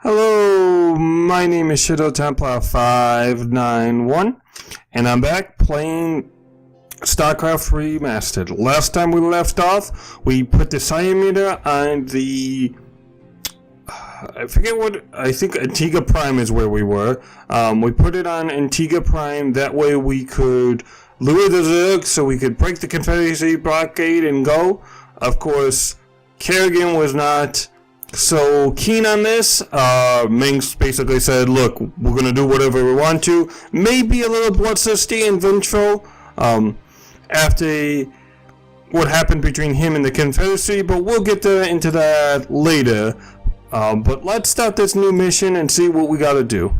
Hello, my name is Shadow Templar 591, and I'm back playing StarCraft Remastered. Last time we left off, we put the Scion meter on the... I forget what... I think Antiga Prime is where we were. We put it on Antiga Prime, that way we could lure the Zerg so we could break the Confederacy blockade and go. Of course, Kerrigan was not so keen on this. Mengsk basically said, look, we're going to do whatever we want to. Maybe a little bloodthirsty and vengeful after what happened between him and the Confederacy, but we'll get into that later. But let's start this new mission and see what we got to do.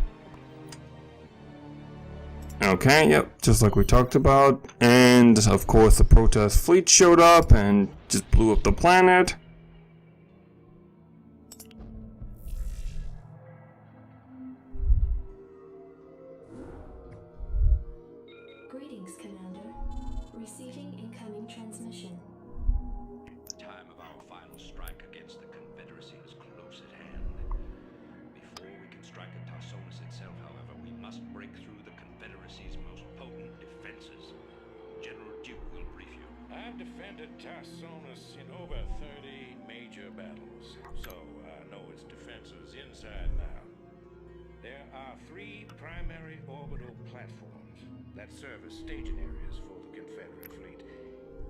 Okay, yep, just like we talked about. And, of course, the protest fleet showed up and just blew up the planet. Greetings, Commander. Receiving incoming transmission. The time of our final strike against the Confederacy is close at hand. Before we can strike at Tarsonis itself, however, we must break through the Confederacy's most potent defenses. General Duke will brief you. I've defended Tarsonis in over 30 major battles, so I know its defenses inside and out. There are 3 primary orbital platforms that serve as staging areas for the Confederate fleet.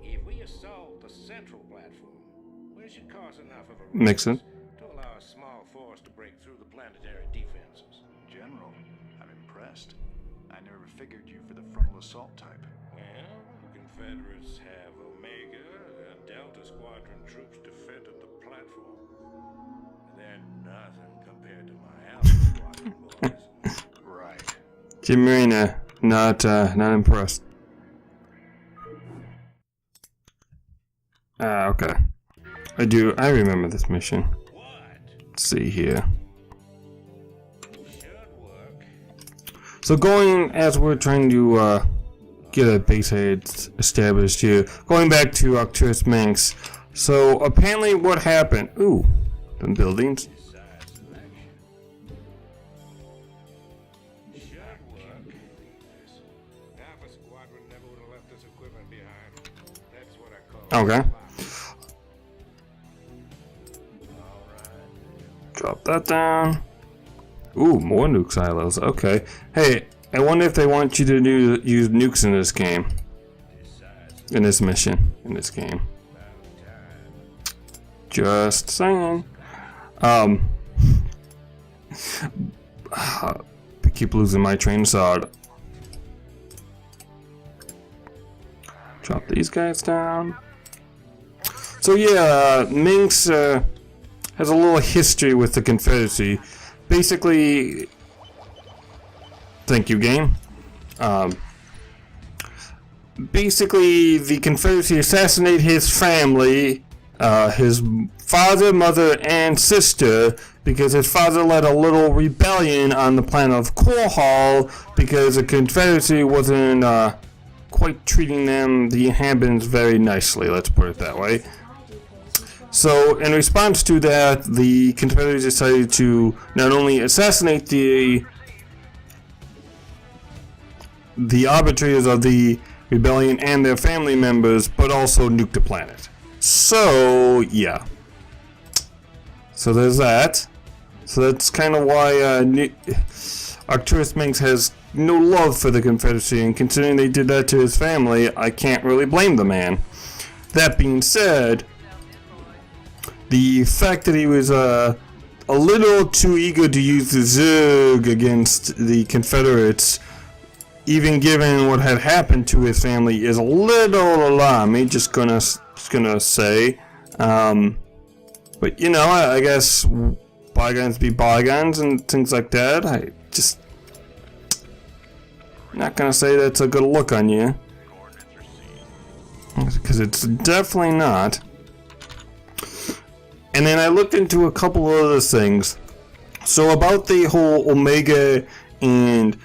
If we assault the central platform, we should cause enough of a Nixon. to allow a small force to break through the planetary defenses. General, I'm impressed. I never figured you for the frontal assault type. Well, the Confederates have Omega and Delta Squadron troops defending the platform. They're nothing compared to my Alpha Squadron boys. Right. Jim Marina, not impressed. Okay. I remember this mission. What? Let's see here. Should work. So going, as we're trying to get a base head established here, going back to Arcturus Mengsk. So apparently what happened, ooh, them buildings. Decide selection. Should work. Alpha Squadron never would have left this equipment behind. That's what I call Okay. Alright. Drop that down. Ooh, more nuke silos. Okay. Hey, I wonder if they want you to use nukes in this game. In this mission. In this game. Just saying. I keep losing my train of thought. Drop these guys down. So yeah, Mengsk has a little history with the Confederacy. Basically, thank you, game. Basically, the Confederacy assassinated his family, his father, mother, and sister, because his father led a little rebellion on the planet of Korhal because the Confederacy wasn't quite treating them, the inhabitants, very nicely, let's put it that way. So, in response to that, the Confederates decided to not only assassinate the arbitrators of the rebellion and their family members, but also nuke the planet. So, yeah. So there's that. So that's kind of why Arcturus Mengsk has no love for the Confederacy, and considering they did that to his family, I can't really blame the man. That being said, the fact that he was a little too eager to use the Zerg against the Confederates, even given what had happened to his family, is a little alarming. Just gonna say, but you know, I guess bygones be bygones and things like that. I just not gonna say that's a good look on you, because it's definitely not. And then I looked into a couple of other things. So about the whole Omega and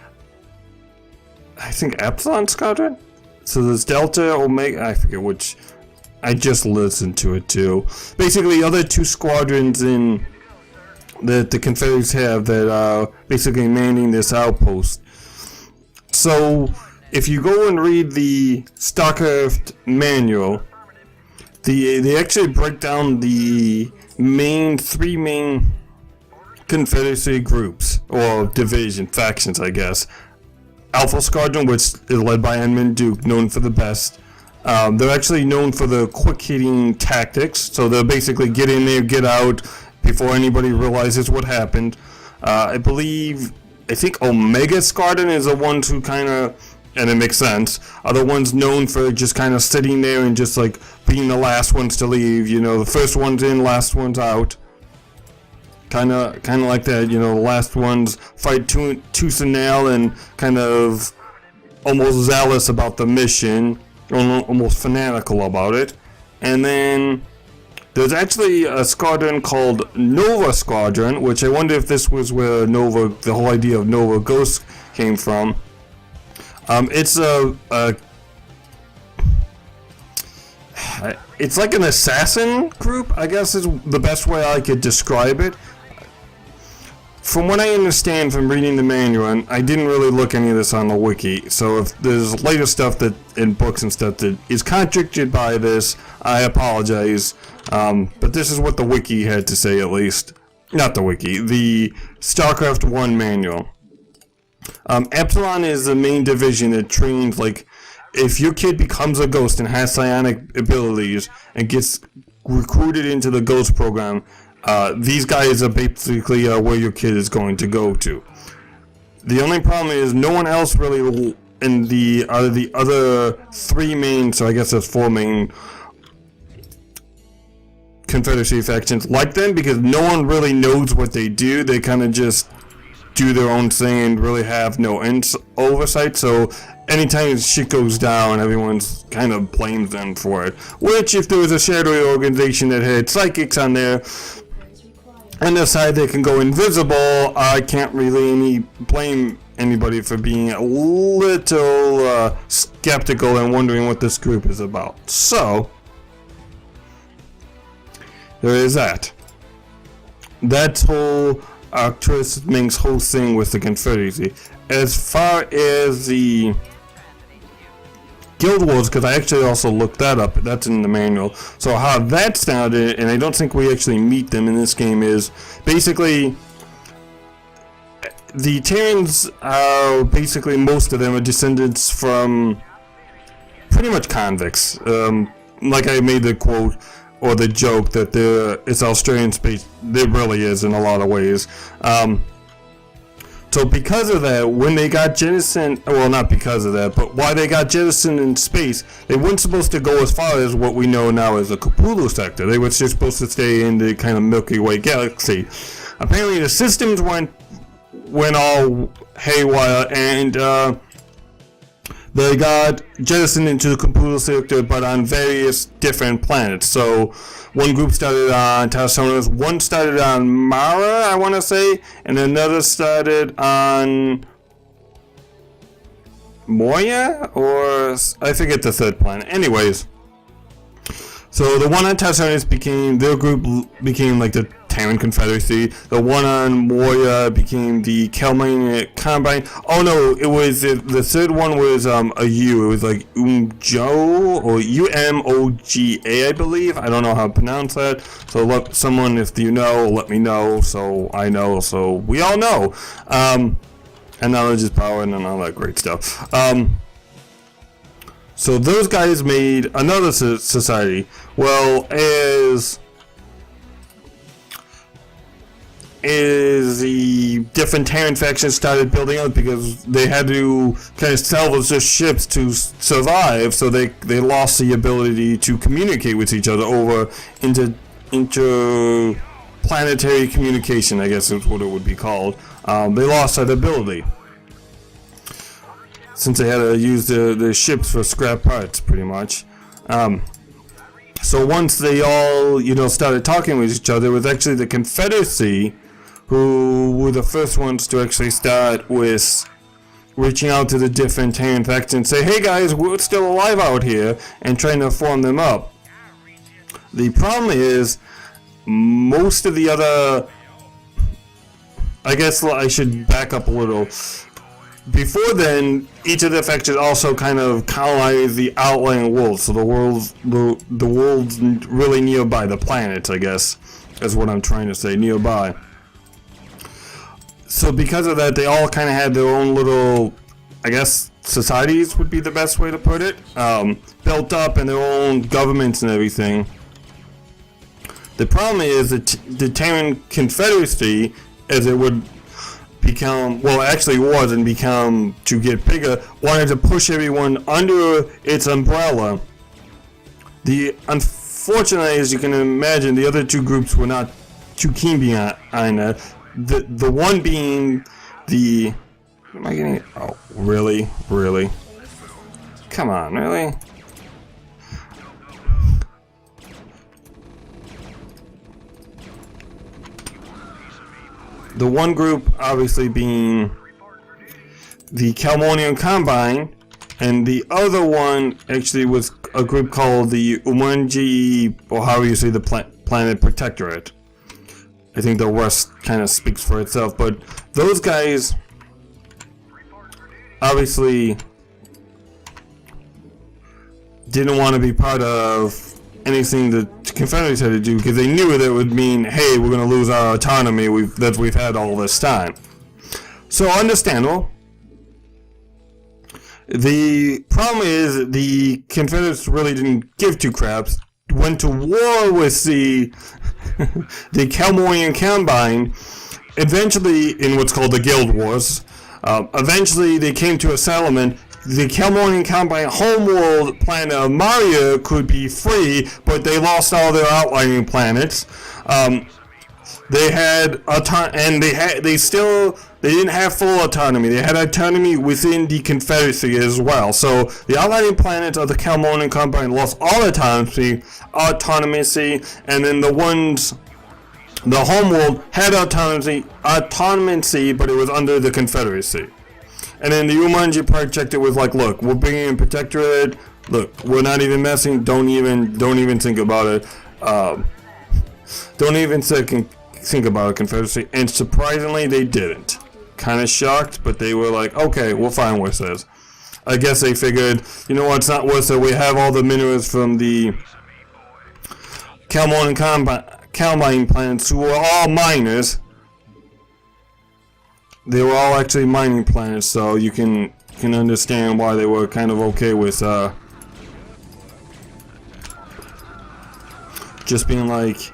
I think Epsilon Squadron? So there's Delta, Omega, I forget which. I just listened to it too. Basically, other 2 squadrons in that the Confederates have that are basically manning this outpost. So, if you go and read the StarCraft manual, they actually break down the three main Confederacy groups, or factions, I guess. Alpha Squadron, which is led by Edmund Duke, known for the best. They're actually known for the quick-hitting tactics, so they'll basically get in there, get out, before anybody realizes what happened. I think Omega Squadron is the ones who kind of, and it makes sense, are the ones known for just kind of sitting there and just like being the last ones to leave. You know, the first one's in, last one's out. Kind of like that, you know, the last ones fight tooth and nail and kind of almost zealous about the mission, almost fanatical about it. And then there's actually a squadron called Nova Squadron, which I wonder if this was where the whole idea of Nova Ghost came from. It's it's like an assassin group, I guess is the best way I could describe it. From what I understand from reading the manual, and I didn't really look any of this on the wiki, so if there's later stuff that in books and stuff that is contradicted by this, I apologize. But this is what the wiki had to say, at least. Not the wiki, the StarCraft 1 manual. Epsilon is the main division that trains, like, if your kid becomes a ghost and has psionic abilities and gets recruited into the ghost program, these guys are basically where your kid is going to go to. The only problem is no one else really in the other three main, so I guess there's four main Confederacy factions like them, because no one really knows what they do. They kind of just do their own thing and really have no oversight. So anytime shit goes down, everyone's kind of blames them for it. Which, if there was a shadowy organization that had psychics on there and decide they can go invisible, I can't really blame anybody for being a little skeptical and wondering what this group is about. So there is that. That's whole Arcturus Mengsk's whole thing with the Confederacy. As far as the Guild Wars, because I actually also looked that up, that's in the manual. So how that started, and I don't think we actually meet them in this game, is basically the Terrans are basically, most of them are descendants from pretty much convicts. Like I made the quote or the joke that it's Australian space. There really is in a lot of ways. So because of that, when they got jettisoned, well, not because of that, but why they got jettisoned in space, they weren't supposed to go as far as what we know now as the Cthulhu sector. They were just supposed to stay in the kind of Milky Way galaxy. Apparently the systems went all haywire, and they got jettisoned into the Cthulhu sector, but on various different planets. So one group started on Tarsonis, one started on Mara, I want to say, and another started on Moya, or I forget the third planet. Anyways, so the one on Tarsonis their group became like the Terran Confederacy. The one on Moya became the Kelmanic Combine. Oh no, it was the third one was a U. It was like Umjo or Umoga, I believe. I don't know how to pronounce that. So let someone, if you know, let me know. So I know. So we all know. And knowledge is power, and all that great stuff. So those guys made another society. Well, as the different Terran factions started building up, because they had to kind of salvage their ships to survive, so they lost the ability to communicate with each other over interplanetary communication, I guess is what it would be called. They lost that ability, since they had to use their ships for scrap parts, pretty much. So once they all, started talking with each other, it was actually the Confederacy who were the first ones to actually start with reaching out to the different Terran factions and say, hey guys, we're still alive out here, and trying to form them up. The problem is, most of the other I guess I should back up a little. Before then, each of the factions also kind of colonized the outlying worlds, so the worlds really nearby, the planets, I guess, is what I'm trying to say, nearby. So because of that, they all kind of had their own little, I guess, societies would be the best way to put it, built up in their own governments and everything. The problem is that the Terran Confederacy, as it would become, well, actually was and become to get bigger, wanted to push everyone under its umbrella. Unfortunately, as you can imagine, the other two groups were not too keen behind that. The one being the, am I getting, oh, really? Come on, really? The one group obviously being the Kalmonian Combine, and the other one actually was a group called the Umanji, or however you say the Planet Protectorate. I think the rest kind of speaks for itself, but those guys obviously didn't want to be part of anything the Confederates had to do, because they knew that would mean, hey, we're going to lose our autonomy that we've had all this time. So understandable. The problem is the Confederates really didn't give two craps. Went to war with the Kalmonian Combine, eventually in what's called the Guild Wars. Eventually they came to a settlement. The Kalmonian Combine homeworld planet of Maria could be free, but they lost all their outlying planets. They had and they didn't have full autonomy. They had autonomy within the Confederacy as well. So the outlying planets of the Kalmonian Combine lost all autonomy, and then the homeworld had autonomy, but it was under the Confederacy. And then the Umanji project, it was like, look, we're bringing in Protectorate. Look, we're not even messing. Don't even think about it. Don't even think about a Confederacy. And surprisingly, they didn't. Kind of shocked, but they were like, okay, we're fine with this. I guess they figured, you know what, it's not worth it. We have all the minerals from the Kalmonian Combine planets, who were all miners. They were all actually mining planets, so you can understand why they were kind of okay with just being like,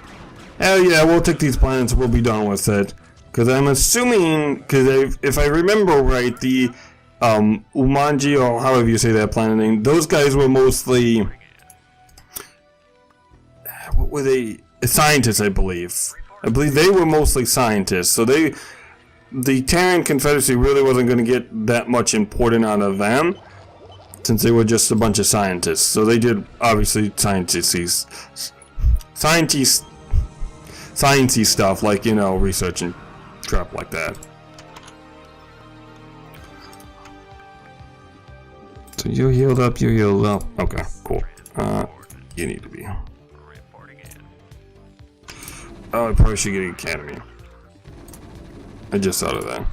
hell yeah, we'll take these planets, we'll be done with it. Because I'm assuming, because if I remember right, the Umanji, or however you say that planet name, those guys were mostly, what were they? Scientists, I believe. I believe they were mostly scientists, so the Terran Confederacy really wasn't going to get that much important out of them, since they were just a bunch of scientists. So they did, obviously, sciencey stuff, like, you know, research and crap like that. So you healed up, Okay, cool. You need to be. Oh, I probably should get an academy. I just thought of that.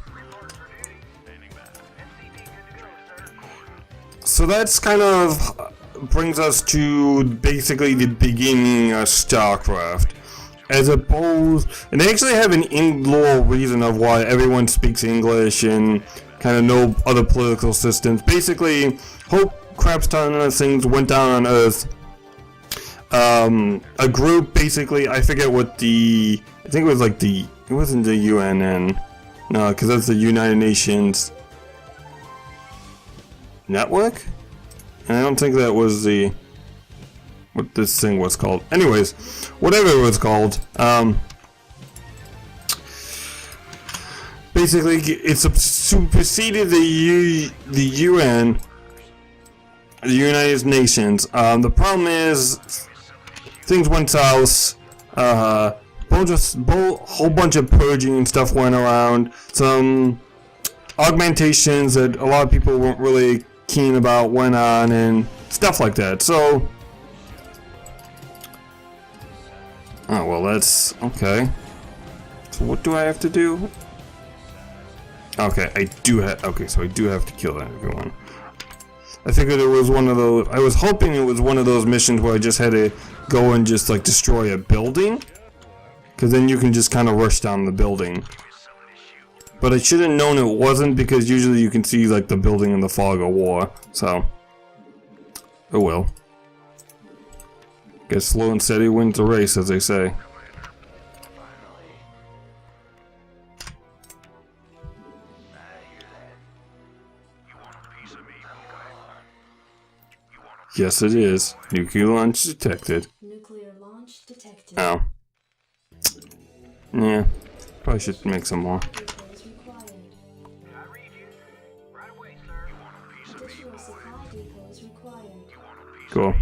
So that's kind of brings us to basically the beginning of StarCraft. As opposed, and they actually have an in-lore reason of why everyone speaks English and kind of know other political systems. Basically, whole crap's ton of things went down on Earth. A group, basically, I forget what I think it was like it wasn't the UNN, no, because that's the United Nations Network? And I don't think that was what this thing was called. Anyways, whatever it was called, basically it superseded the UN, the United Nations. The problem is, things went south, whole bunch of purging and stuff went around, some augmentations that a lot of people weren't really keen about went on, and stuff like that. So, oh well, that's okay. So what do I have to do? Okay, I do have. Okay, so I do have to kill everyone. I figured it was one of those. I was hoping it was one of those missions where I just had to go and just like destroy a building, because then you can just kind of rush down the building. But I should have known it wasn't, because usually you can see like the building in the fog of war. So, oh well. Guess slow and steady wins the race, as they say. Yes, it is. Nuclear launch detected. Nuclear launch detected. Oh. Yeah. Probably should make some more. Depots required. Additional supply depots required. Cool.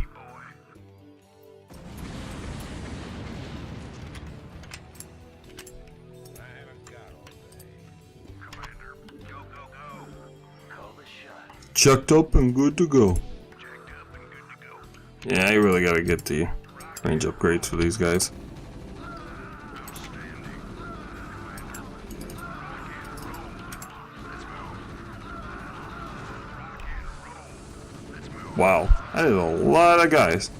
Checked up and good to go. Yeah, I really gotta get the range upgrades for these guys. Wow, that is a lot of guys.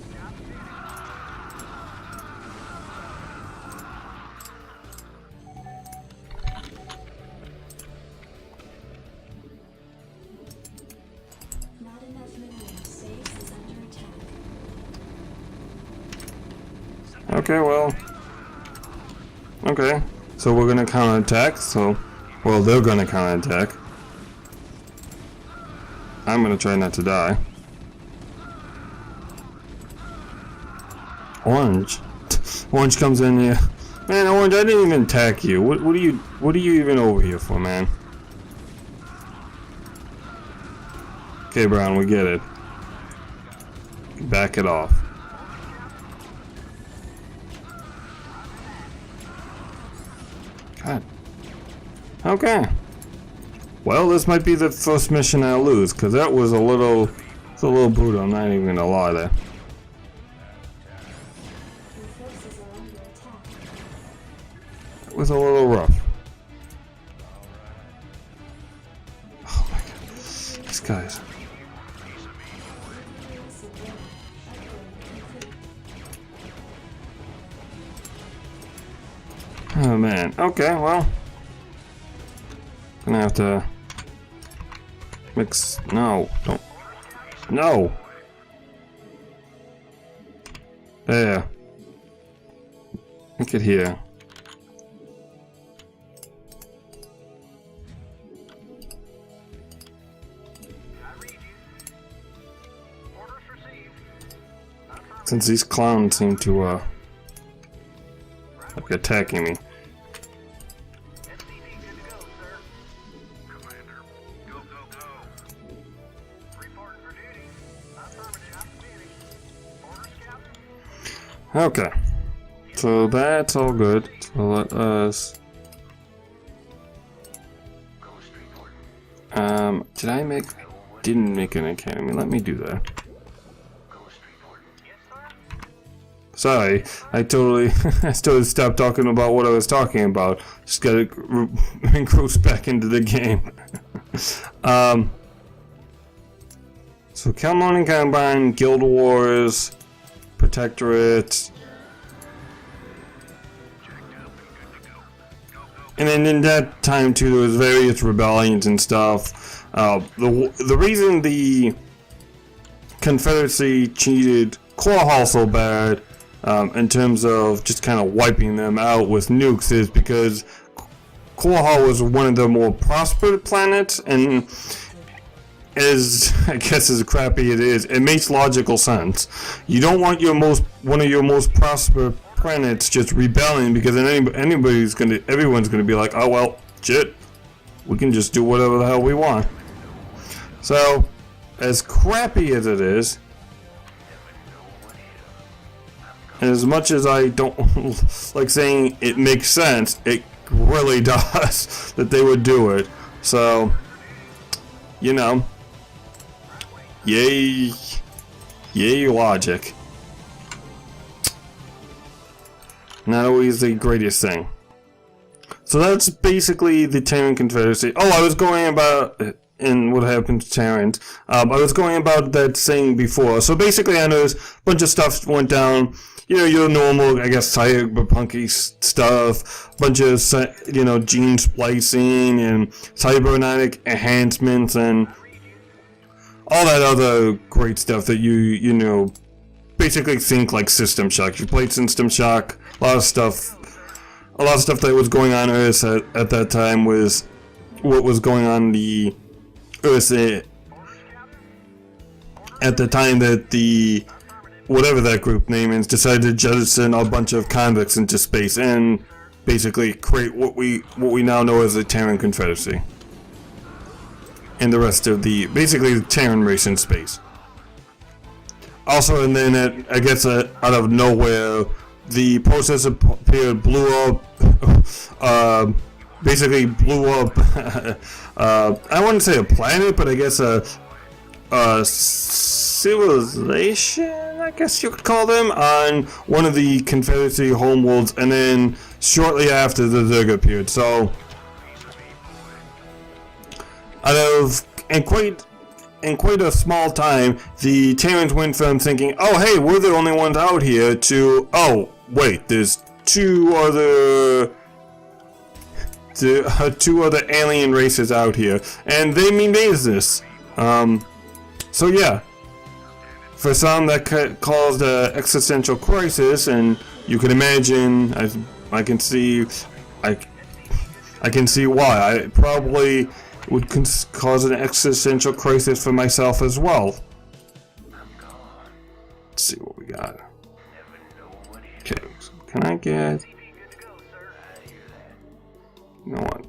Not enough minerals. Base is under attack. Okay, well. Okay, so we're gonna counterattack, so. Well, they're gonna counterattack. I'm gonna try not to die. Orange. Orange comes in here. Man, Orange, I didn't even attack you. What are you even over here for, man? Okay, Brown, we get it. Back it off. God. Okay. Well, this might be the first mission I lose, because that was a little brutal, I'm not even gonna lie there. Your forces are under attack. It was a little rough. Oh my god. These guys. Nuclear supply. Upgrade complete. Oh man. Okay, well. Gonna have to mix. No, don't. No! There. Make it here. Since these clowns seem to, like attacking me. Okay, so that's all good. So let us. Did I make? Didn't make an academy. Let me do that. Sorry, I totally stopped talking about what I was talking about. Just got engrossed back into the game. So Calmon and Combine, Guild Wars, Protectorate, and then in that time too, there was various rebellions and stuff. The reason the Confederacy cheated Korhal so bad, in terms of just kind of wiping them out with nukes, is because Korhal was one of the more prosperous planets, and as I guess as crappy it is, it makes logical sense. You don't want one of your most prosperous planets just rebelling, because then everyone's gonna be like, oh well, shit, we can just do whatever the hell we want. So, as crappy as it is, and as much as I don't like saying it makes sense, it really does that they would do it. So, you know, yay logic. Not always the greatest thing. So that's basically the Terran Confederacy. Oh, I was going about in what happened to Terrans. I was going about that saying before. So basically, I noticed a bunch of stuff went down. You know, your normal, I guess, cyberpunky stuff. Bunch of, you know, gene splicing and cybernetic enhancements and all that other great stuff that you know, basically think like System Shock. You played System Shock. A lot of stuff that was going on Earth at that time was what was going on the Earth at the time that the whatever that group name is decided to jettison a bunch of convicts into space and basically create what we now know as the Terran Confederacy and the rest of the basically the Terran race in space. Also, and then I guess out of nowhere, the processor period blew up. Basically blew up. I wouldn't say a planet, but I guess a civilization, I guess you could call them, on one of the Confederacy homeworlds, and then shortly after the Zerg appeared. So, in quite a small time, the Terrans went from thinking, "Oh, hey, we're the only ones out here," to, "Oh, wait, there's two other alien races out here, and they mean business." So yeah, for some that caused an existential crisis, and you can imagine, I can see why. I probably would cause an existential crisis for myself as well. Let's see what we got. Okay, so can I get... You know what?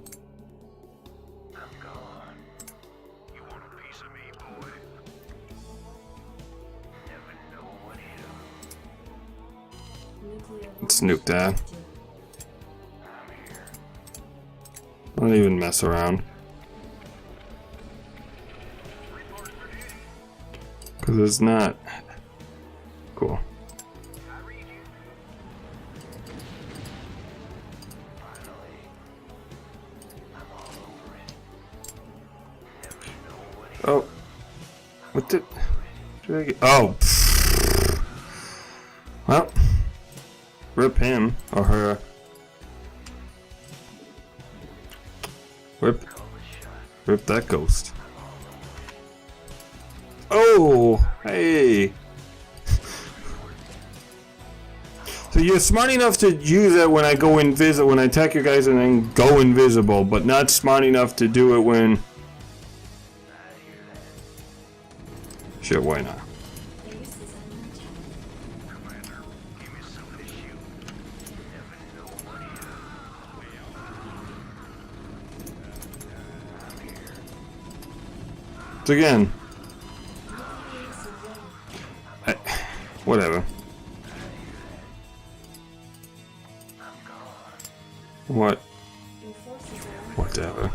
Let's nuke that. Don't even mess around. Because it's not cool. Oh, what did I get? Oh, well, rip him or her. Rip that ghost. Oh, hey. So you're smart enough to use it when I go invisible, when I attack you guys and then go invisible, but not smart enough to do it when... Sure, why not? So again, whatever. What? Whatever.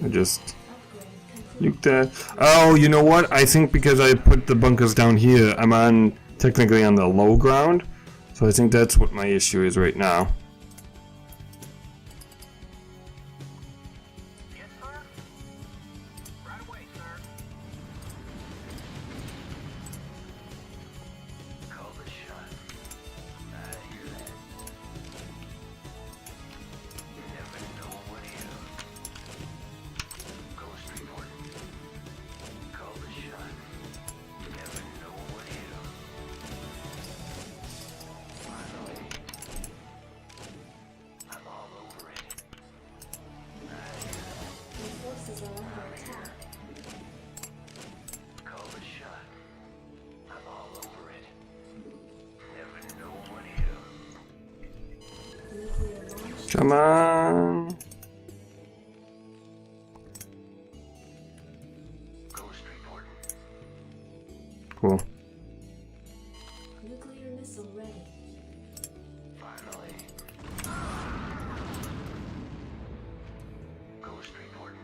I just nuke that. Oh, you know what? I think because I put the bunkers down here, I'm technically on the low ground. So I think that's what my issue is right now. Come on. Cool. Nuclear missile ready. Finally. Ghost report.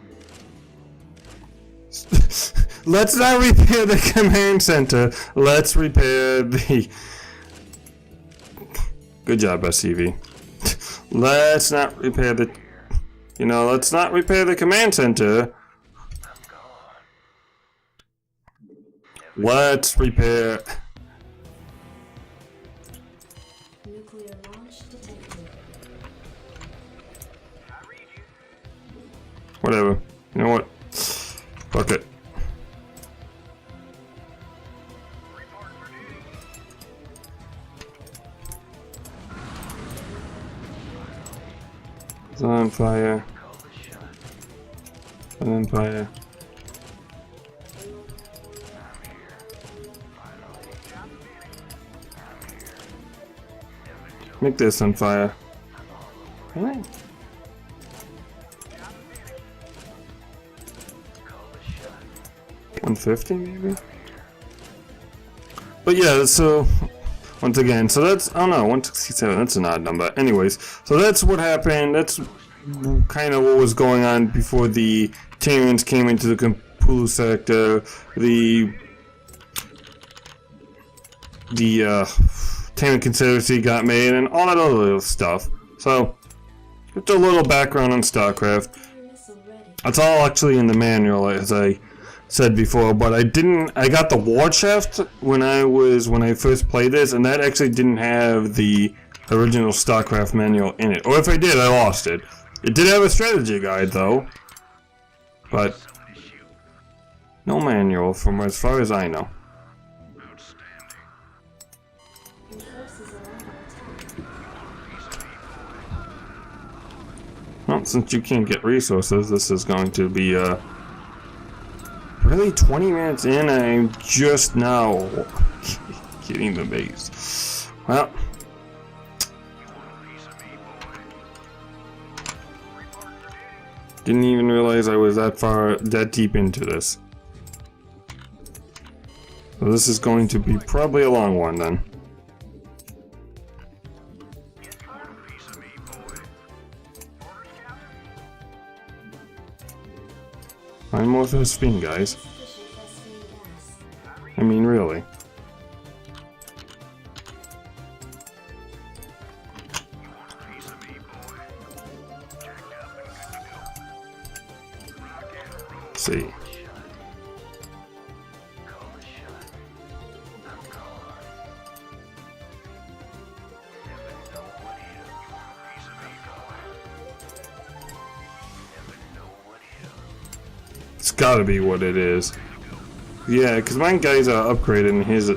Let's not repair the command center. Let's repair the Good job, SCV. Let's not repair the... You know, let's not repair the command center. Let's repair... Nuclear launch detected. Whatever. You know what? Fuck it. It's on fire. It's on fire. Make this on fire. Really? 150 maybe? But yeah, so once again, so that's, I don't know, 167, that's an odd number. Anyways, so that's what happened. That's kind of what was going on before the Terrans came into the Kompulu sector. The Terran Confederacy got made and all that other little stuff. So, just a little background on StarCraft. Missile ready. It's all actually in the manual, as I said before, but I got the war chest when I first played this, and that actually didn't have the original StarCraft manual in it. Or if I did, I lost it. It did have a strategy guide though, but no manual from as far as I know. Your forces are under attack. Well, since you can't get resources, this is going to be really 20 minutes in, and I'm just now getting the base. Well, didn't even realize I was that deep into this. So this is going to be probably a long one then. I'm more for the spin, guys. Sufficient phosphine gas. I mean, really. Let's see. It's gotta be what it is. Yeah, because mine guys are upgraded and his,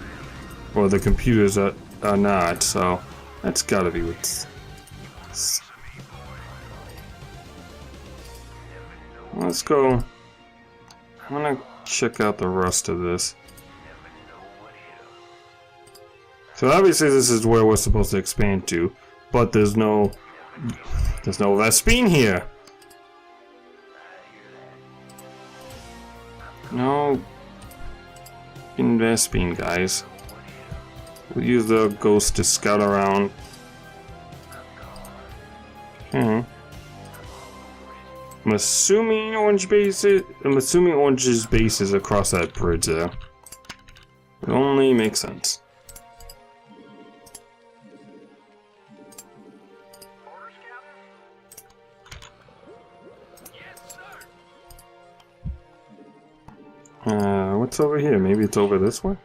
or the computers are not, so that's gotta be what's... Let's go. I'm gonna check out the rest of this. So obviously this is where we're supposed to expand to, but there's no Vespine here. No Vespine, guys. We'll use the ghost to scout around. Okay. I'm assuming Orange's base is across that bridge there. It only makes sense. What's over here? Maybe it's over this way?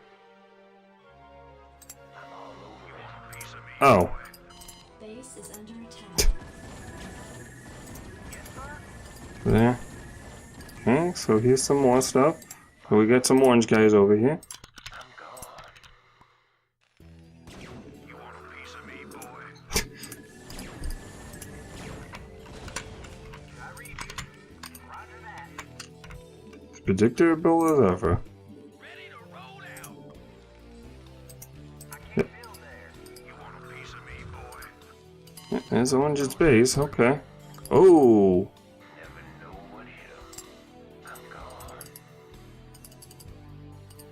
Oh. Base is under attack. There. Okay, so here's some more stuff. So we got some orange guys over here. Predictable as ever. Yep. Yeah, there's Orange's base, okay. Oh!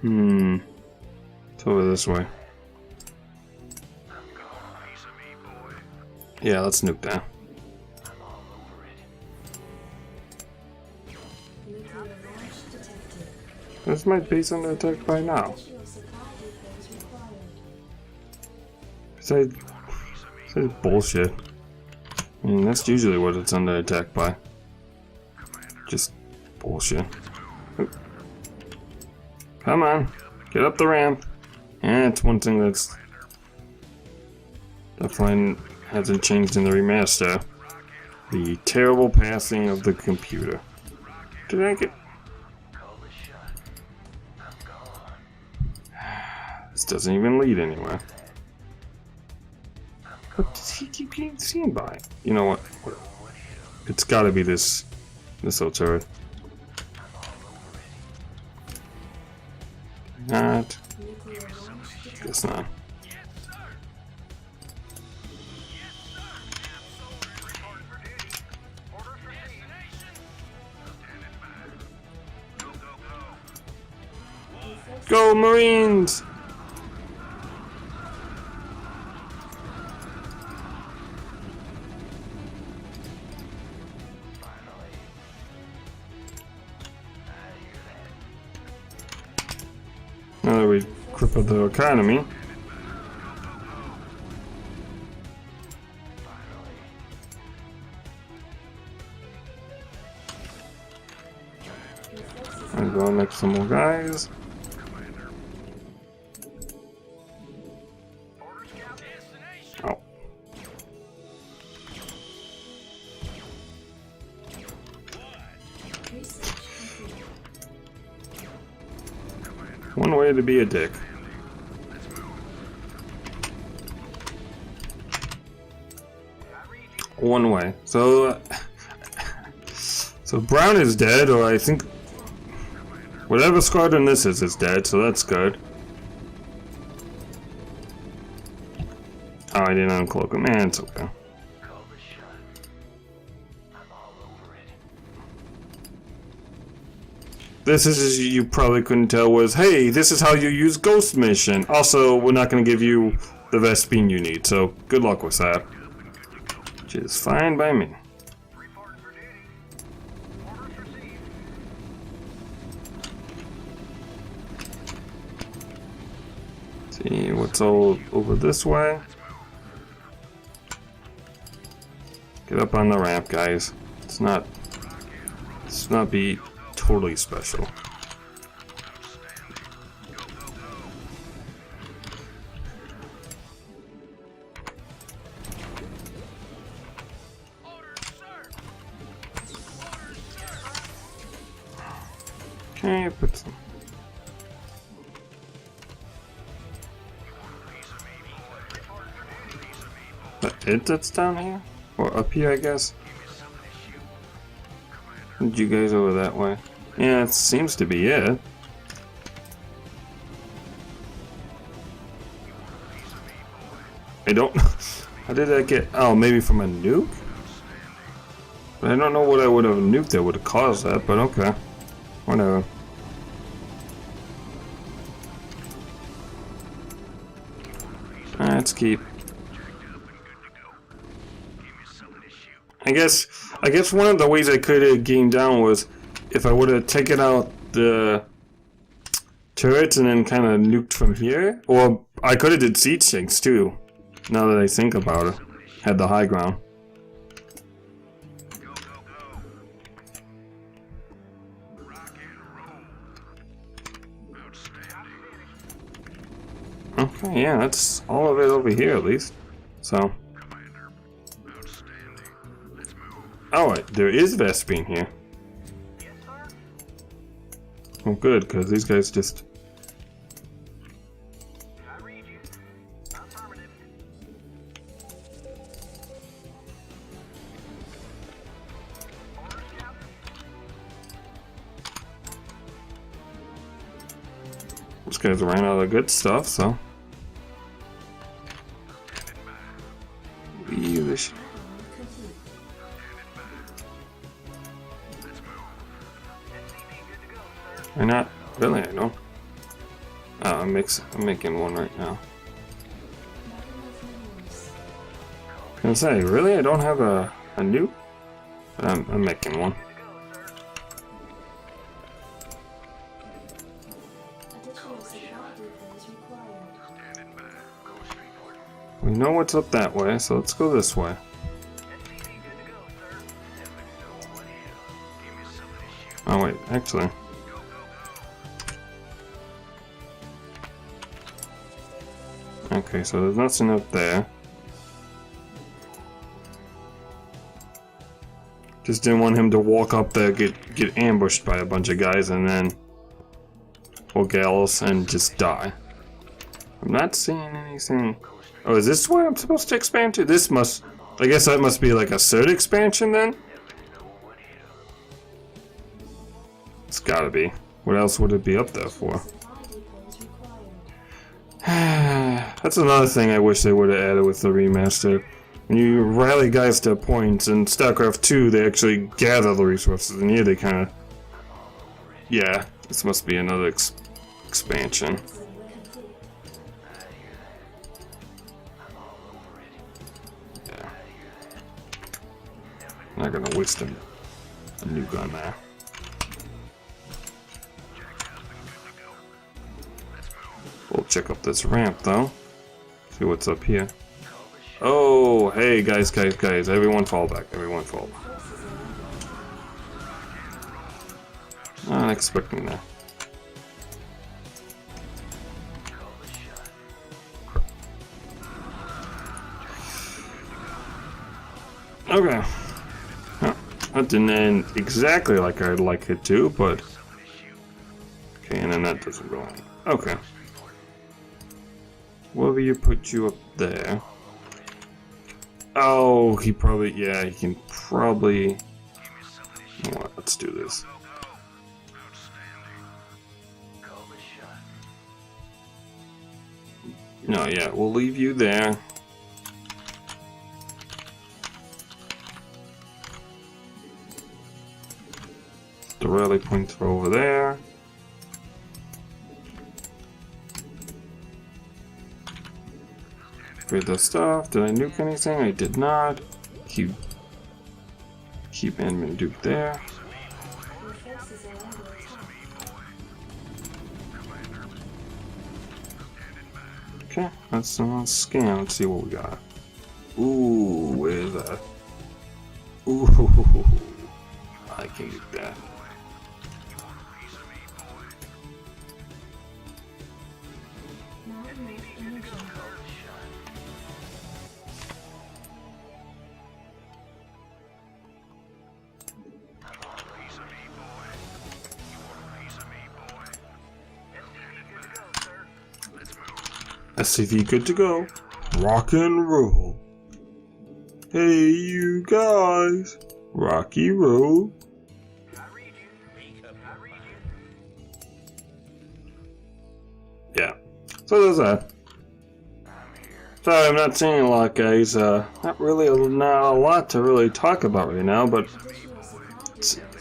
It's over this way. Yeah, let's nuke that. Nuclear launch detected. Is my base under attack by now? Additional supply depots required. Besides, This is bullshit. I mean, that's usually what it's under attack by. Just bullshit. Oop. Come on, get up the ramp. And it's one thing that's definitely hasn't changed in the remaster. The terrible passing of the computer. Did I get... This doesn't even lead anywhere. What does he keep getting seen by? You know what? It's gotta be this missile turret. Not. Nuclear launch detected. Guess not. Go Marines! Now that we crippled the economy. I'm going next some more guys. Oh. Research complete. One way to be a dick. One way. So Brown is dead, or I think whatever squadron this is dead, so that's good. Oh, I didn't uncloak him. Man, it's okay. This is, as you probably couldn't tell, was, hey, this is how you use Ghost Mission. Also, we're not going to give you the Vespine you need, so good luck with that. Which is fine by me. See what's all over this way. Get up on the ramp, guys. Let's not be totally special. Okay, put some. That's down here? Or up here, I guess? Did you guys over that way? Yeah, it seems to be it. I don't know. How did I get... Oh, maybe from a nuke? But I don't know what I would have nuked that would have caused that, but okay. Whatever. Alright, let's keep... I guess one of the ways I could have gained down was if I would have taken out the turrets and then kind of nuked from here. Or I could have did siege sinks too, now that I think about it. Had the high ground. Okay, yeah, that's all of it over here at least. So... Oh, there is Vespine here. Oh, good, because these guys just... These guys ran out of good stuff, so... Leave this... Or not really, I don't. Oh, I'm making one right now. I was gonna say, really? I don't have a nuke? But I'm making one. Additional supply depots required. We know what's up that way, so let's go this way. Oh wait, actually. Okay, so there's nothing up there. Just didn't want him to walk up there, get ambushed by a bunch of guys, and then or gals, and just die. I'm not seeing anything. Oh, is this where I'm supposed to expand to? This must. I guess that must be like a third expansion then. It's gotta be. What else would it be up there for? That's another thing I wish they would have added with the remaster. When you rally guys to points in StarCraft 2, they actually gather the resources, and here they kind of. Yeah, this must be another expansion. Yeah. I'm not gonna waste a nuke on that. We'll check up this ramp though. See what's up here. Oh, hey guys, everyone fall back, everyone fall back. Not expecting that. Okay. That didn't end exactly like I'd like it to, but... Okay, and then that doesn't go on. Okay. Where will you put you up there? Oh, he probably... Yeah, he can probably... You know what, let's do this. No, yeah, we'll leave you there. The rally points are over there. Read the stuff. Did I nuke anything? I did not. Keep Edmund Duke there. Okay, let's scan. Let's see what we got. Ooh, where's that? Ooh, I can nuke that. SCV good to go. Rock and roll. Hey you guys. Rocky roll. Yeah. So there's that. Sorry, I'm not seeing a lot, guys. Not a lot to really talk about right now, but...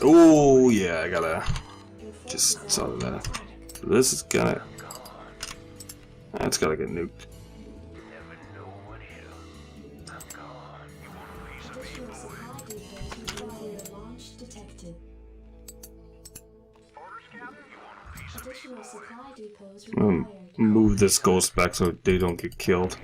Oh yeah, I gotta... Just saw that. So this is gonna... That's gotta get nuked. Move this ghost back so they don't get killed.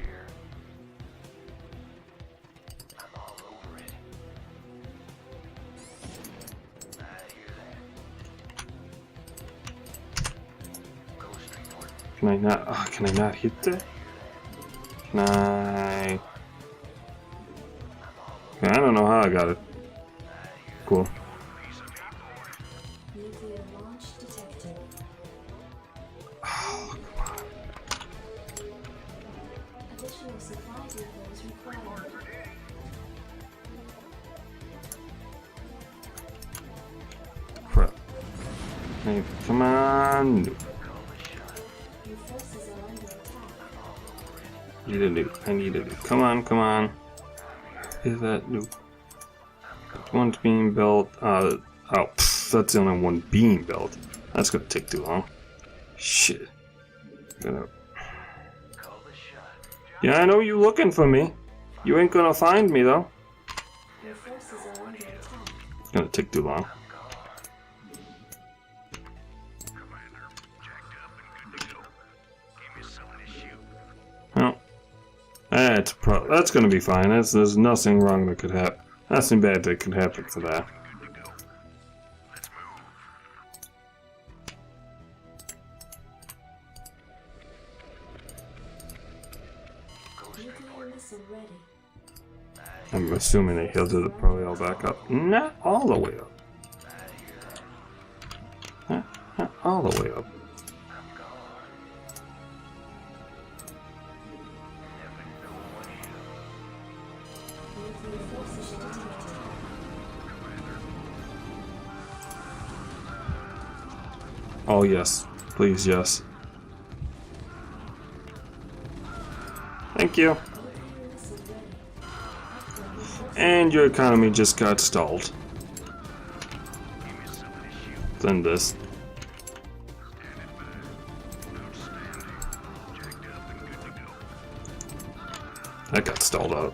Can I not? Oh, can I not hit that? Can I? Okay, I don't know how I got it. Cool. Oh, come on. Crap. Hey, come on. Need a nuke. I need a nuke. Come on, come on. Is that nuke? One's being built. Oh, pff, that's the only one being built. That's gonna take too long. Shit. Yeah, I know you looking for me. You ain't gonna find me though. It's gonna take too long. That's gonna be fine. There's nothing wrong that could happen. Nothing bad that could happen to that. Nuclear missile ready. I'm assuming they healed it probably all back up. Not all the way up. Not all the way up. Nuclear forces detected. Oh yes. Please, yes. Thank you. Nuclear missile ready. And your economy just got stalled. Then this. That got stalled out.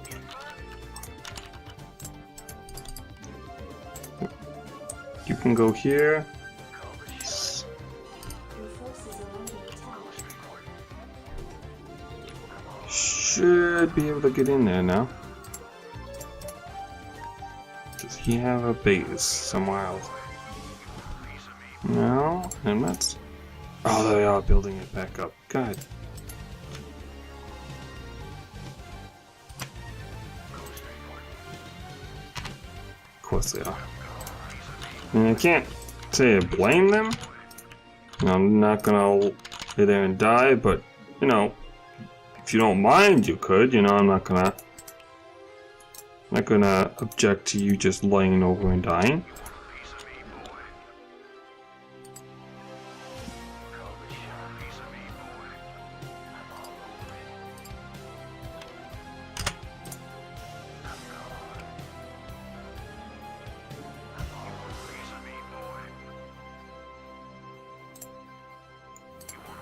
You can go here. Your forces are under attack. Should be able to get in there now. Does he have a base somewhere else? No, and that's. Oh, they are building it back up. God. Of course they are. And I can't say I blame them. I'm not gonna lay there and die, but you know, if you don't mind, you could. You know, I'm not gonna object to you just laying over and dying.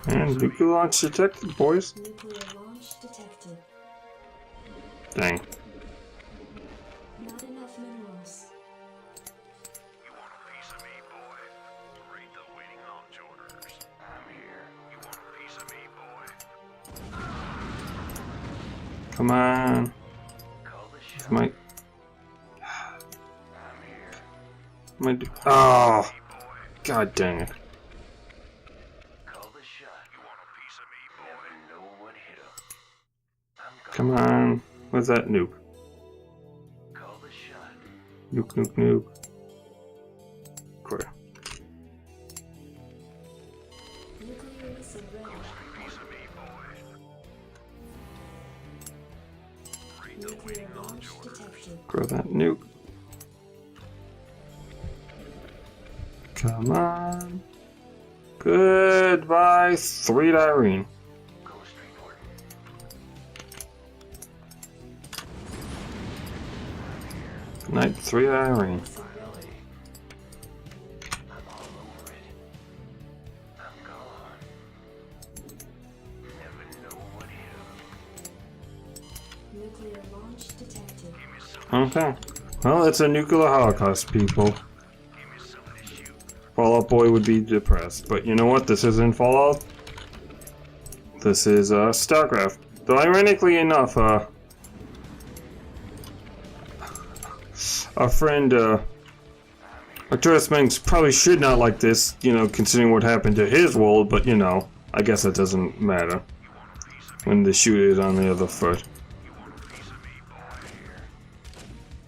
And nuclear launch detected, boys. Nuclear launch detected. Dang. Not enough minerals. You want a piece of me, boy? Read the waiting launch orders. I'm here. You want a piece of me, boy? Come on. Call the shot. My. I'm here. My. Oh. God dang it. Call the shot. You want a piece of me, boy? Never know what hit 'em. I'm Come on. Where's that nuke? Call the shot. Nuke, nuke, nuke. Great. Nuclear missile ready. Piece of me, boy. Read the Nuclear waiting launch launch orders. detected. Grow that nuke. Come on. Goodbye, 3 Irene. Ghost report. Good night, 3 Irene. Missile ready. I'm all over it. I'm gone. Never know what hit 'em. Nuclear launch detected. Okay. Well, it's a nuclear holocaust, people. Fallout Boy would be depressed, but you know what? This isn't Fallout. This is StarCraft. Though ironically enough, our friend Arturus Mengsk probably should not like this, you know, considering what happened to his world. But you know, I guess it doesn't matter when the shoe is on the other foot.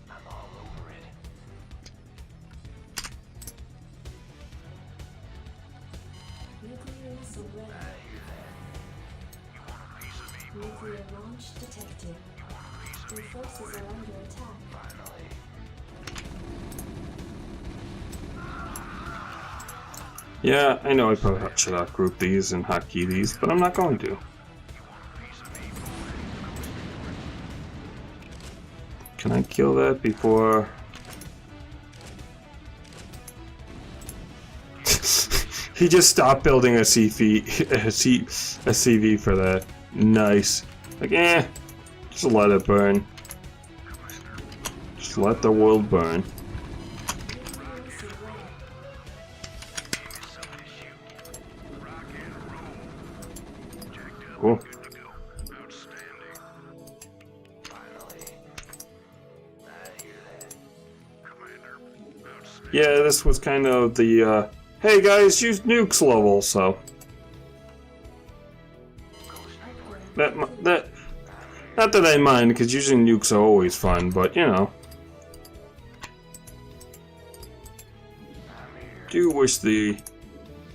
I'm all over it. Nuclear missile ready. Nuclear launch detected. Your forces are under attack. Yeah, I know I probably should outgroup these and hotkey these, but I'm not going to. Can I kill that before... He just stopped building a CV for that. Nice. Like, just let it burn. Just let the world burn. Nuclear missile ready. Cool. yeah, this was kind of the, hey guys, use nukes level, so. That, not that I mind, because using nukes are always fun, but you know. Do wish the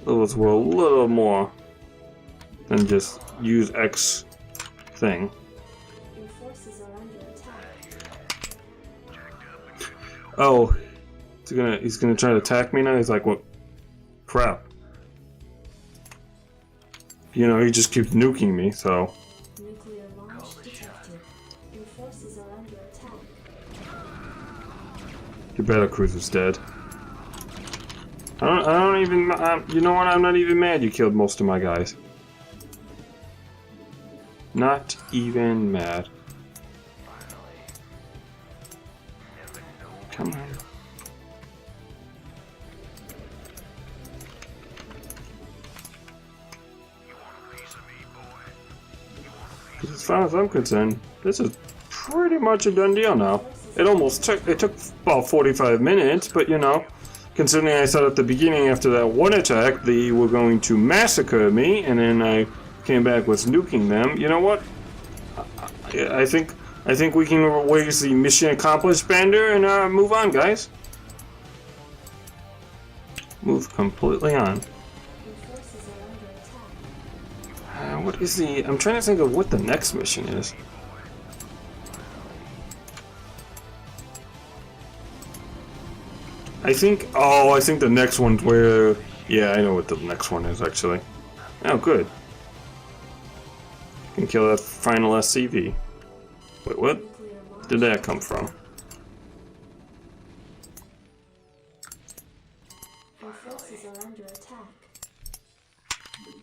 levels were a little more than just use X thing. Your forces are under attack. Oh, he's gonna try to attack me now? He's like, what? Crap. You know, he just keeps nuking me, so. Nuclear launch detected. Your forces are under attack. Your battle cruiser's dead. I don't even, you know what, I'm not even mad you killed most of my guys. Not even mad. Come on. As far as I'm concerned, this is pretty much a done deal now. It took about 45 minutes, but you know, considering I said at the beginning after that one attack they were going to massacre me, and then I came back with nuking them. You know what? I think we can raise the mission accomplished banner and move on, guys. Move completely on. Your forces are under attack. What is the? I'm trying to think of what the next mission is. I think the next one's where... Yeah, I know what the next one is, actually. Oh, good. Can kill that final SCV. Wait, what did that come from? Your forces are under attack.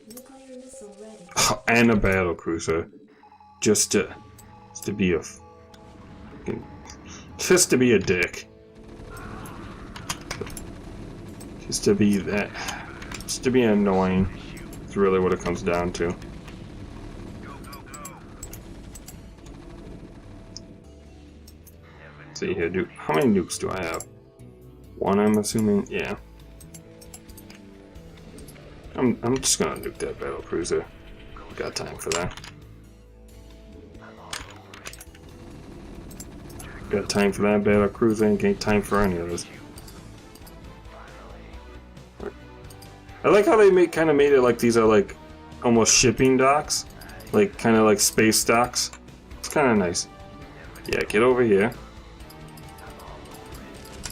Nuclear missile ready. Oh, and a battle cruiser. Just to be a... Just to be a dick. Just to be that... Just to be annoying. It's really what it comes down to. Let's see here, how many nukes do I have? One, I'm assuming? Yeah. I'm just gonna nuke that battle cruiser. Got time for that. Got time for that battle cruiser, ain't got time for any of this. I like how they kind of made it like these are like almost shipping docks, like kind of like space docks. It's kind of nice. Yeah, get over here.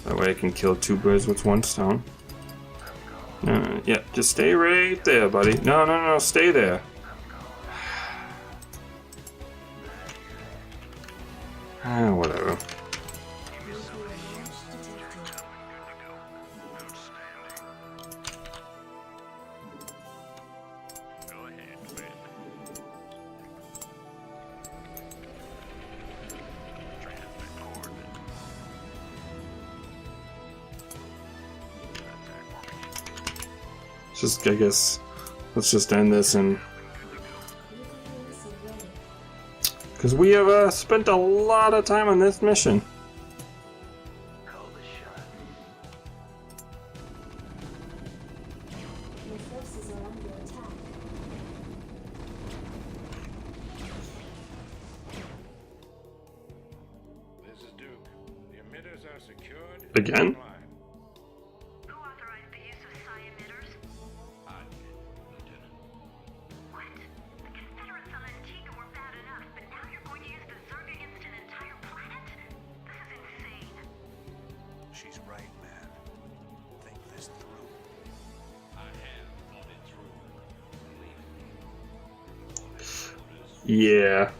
That way I can kill two birds with one stone. Yeah, just stay right there, buddy. No, stay there. Whatever. Just, I guess, let's just end this and... Because we have spent a lot of time on this mission. Your forces are under attack. This is Duke. The emitters are secured. Again? Who authorized the use of psi emitters? I did, Lieutenant. What? The Confederates on Antiga were bad enough, but now you're going to use the Zerg against an entire planet? This is insane. She's right, man. Think this through. I have thought it through. Believe me. Yeah.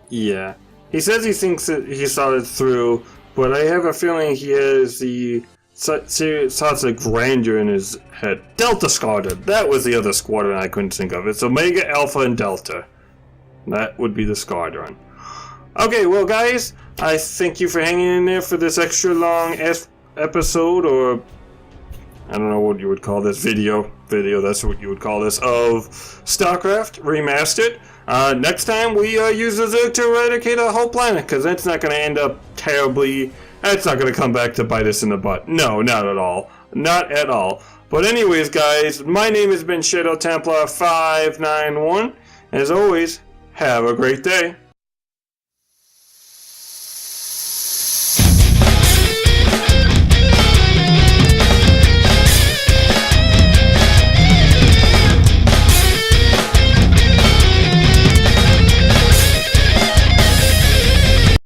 Yeah. He says he thinks that he thought it through, but I have a feeling he has the thoughts of grandeur in his head. Delta Squadron. That was the other squadron I couldn't think of. It's Omega, Alpha, and Delta. That would be the squadron. Okay, well, guys, I thank you for hanging in there for this extra long episode, or I don't know what you would call this, video, that's what you would call this, of StarCraft Remastered. Next time we use the Zerg to eradicate a whole planet, because that's not going to end up terribly. That's not going to come back to bite us in the butt. No, not at all. Not at all. But anyways, guys, my name has been Shadow Templar 591. As always, have a great day.